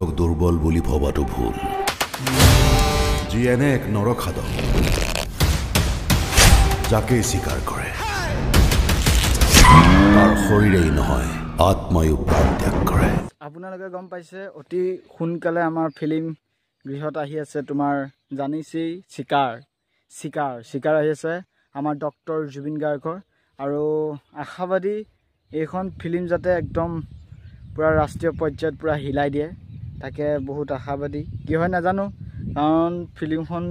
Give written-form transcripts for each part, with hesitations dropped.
দুৰ্বল বুলি ভবাটো ভুল। যি এনে এক নৰখাদক যাকে স্বীকাৰ কৰে তাৰ শৰীৰেই নহয় আত্মায়ো প্ৰাণ ত্যাগ কৰে। আপোনালোকে গম পাইছে অতি সোনকালে আমাৰ ফিল্ম গৃহত আহি আছে। তোমাৰ জানিছেই চিকাৰ আহি আছে আমাৰ ডক্টৰ জুবিন গাৰ্গৰ। আৰু আশাবাদী এইখন ফিল্ম যাতে একদম পুৰা ৰাষ্ট্ৰীয় পৰ্যায়ত পুৰা হিলাই দিয়ে, তাকে বহুত আশাবাদী। কি হয় নাজানো, কাৰণ ফিল্মখন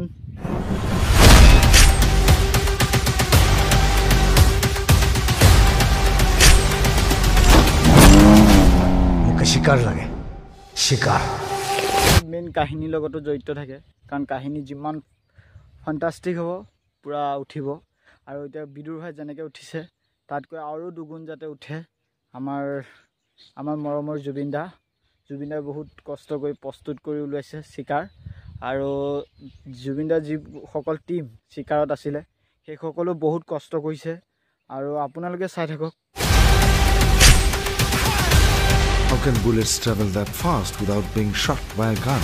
শিকাৰ লাগে, শিকাৰ মেইন কাহিনীৰ লগতো জড়িত থাকে, কাৰণ কাহিনী যিমান ফেণ্টাষ্টিক হ'ব পুৰা উঠিব। আৰু এতিয়া বিদুৰ ভাই যেনেকৈ উঠিছে তাতকৈ আৰু দুগুণ যাতে উঠে। আমাৰ মৰমৰ জুবিনদা বহুত কষ্ট কৰি প্ৰস্তুত কৰি ওলাইছে চিকাৰ। আৰু জুবিনদাৰ যিসকল টীম চিকাৰত আছিলে সেই সকলো বহুত কষ্ট কৰিছে। আৰু আপোনালোকে চাই থাকক। How can bullets travel that fast without being shot by a gun?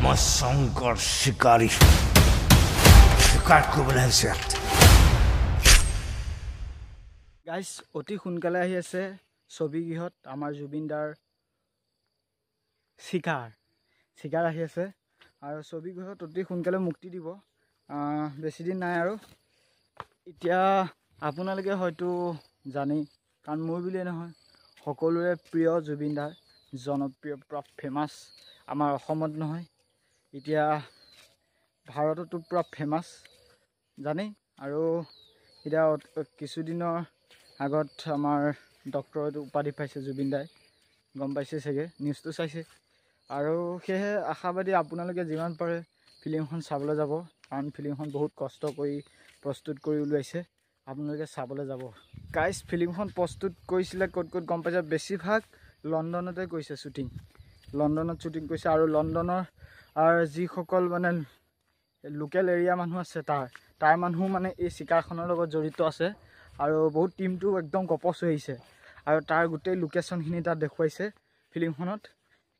মই শংকৰ শিকাৰী, শিকাৰ কৰিবলৈ আহিছে। গাইজ অতি সোনকালে আহি আছে ছবিগৃহত আমাৰ জুবিনদাৰ চিকাৰ আহি আছে। আৰু ছবিগৃহত অতি সোনকালে মুক্তি দিব, বেছিদিন নাই আৰু। এতিয়া আপোনালোকে হয়তো জানেই, কাৰণ মোৰ বুলিয়ে নহয় সকলোৰে প্ৰিয় জুবিনদাৰ, জনপ্ৰিয় পুৰা ফেমাছ। আমাৰ অসমত নহয়, এতিয়া ভাৰততো পুৰা ফেমাছ জানেই। আৰু এতিয়া কিছুদিনৰ আগত আমাৰ ডক্টৰেট উপাধি পাইছে জুবিনদাই, গম পাইছে চাগে, নিউজটো চাইছে। আৰু সেয়েহে আশাবাদী আপোনালোকে যিমান পাৰে ফিল্মখন চাবলৈ যাব, কাৰণ ফিল্মখন বহুত কষ্ট কৰি প্ৰস্তুত কৰি ওলাইছে। আপোনালোকে চাবলৈ যাব। গাইজ ফিল্মখন প্ৰস্তুত কৰিছিলে ক'ত গম পাইছে? বেছিভাগ লণ্ডনতে কৰিছে শ্বুটিং, লণ্ডনত শ্বুটিং কৰিছে। আৰু লণ্ডনৰ যিসকল মানে লোকেল এৰিয়া মানুহ আছে তাৰ মানুহ মানে এই চিকাৰখনৰ লগত জড়িত আছে। আৰু বহুত টিমটো একদম গপচ হৈ আহিছে। আৰু তাৰ গোটেই লোকেশ্যনখিনি তাত দেখুৱাইছে ফিল্মখনত।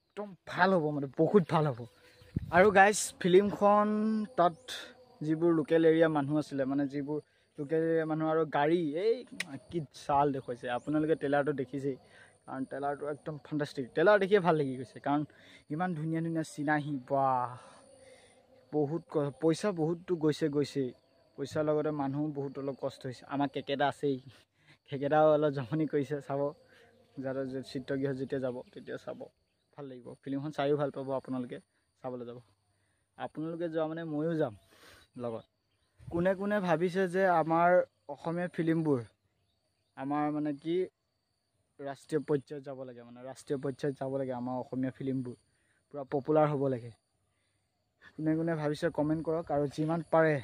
একদম ভাল হ'ব, মানে বহুত ভাল হ'ব। আৰু গাইজ ফিল্মখন তাত যিবোৰ লোকেল এৰিয়া মানুহ আছিলে, মানে যিবোৰ লোকেল এৰিয়া মানুহ আৰু গাড়ী, এই কি চাল দেখুৱাইছে। আপোনালোকে ট্ৰেইলাৰটো দেখিছেই, কাৰণ ট্ৰেইলাৰটো একদম ফেণ্টাষ্টিক। ট্ৰেইলাৰ দেখিয়ে ভাল লাগি গৈছে, কাৰণ ইমান ধুনীয়া চিনাহী। বাহ, বহুত পইচা বহুততো গৈছেই। পইচাৰ লগতে মানুহ বহুত অলপ কষ্ট হৈছে। আমাৰ কেকেটা আছেই, কেকেটাও অলপ জমনি কৰিছে। চাব যাতে চিত্ৰগৃহত যেতিয়া যাব তেতিয়া চাব, ভাল লাগিব। ফিল্মখন চায়ো ভাল পাব, আপোনালোকে চাবলৈ যাব। আপোনালোকে যোৱা মানে ময়ো যাম লগত। কোনে ভাবিছে যে আমাৰ অসমীয়া ফিল্মবোৰ আমাৰ মানে কি ৰাষ্ট্ৰীয় পৰ্যায়ত যাব লাগে, আমাৰ অসমীয়া ফিল্মবোৰ পূৰা পপুলাৰ হ'ব লাগে। কোনে ভাবিছে কমেণ্ট কৰক। আৰু যিমান পাৰে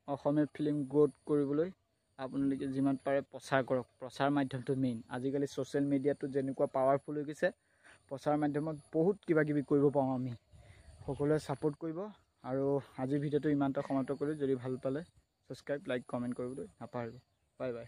অসমীয়া ফিল্ম গ্ৰ'থ কৰিবলৈ আপোনালোকে যিমান পাৰে প্ৰচাৰ কৰক। প্ৰচাৰ মাধ্যমটো মেইন। আজিকালি ছ'চিয়েল মিডিয়াটো যেনেকুৱা পাৱাৰফুল হৈ গৈছে, প্ৰচাৰ মাধ্যমত বহুত কিবাকিবি কৰিব পাৰোঁ আমি। সকলোৱে ছাপোৰ্ট কৰিব। আৰু আজিৰ ভিডিঅ'টো ইমানটা সমাপ্ত কৰি, যদি ভাল পালে ছাবস্ক্ৰাইব, লাইক, কমেণ্ট কৰিবলৈ নাপাহৰিব। Bye bye.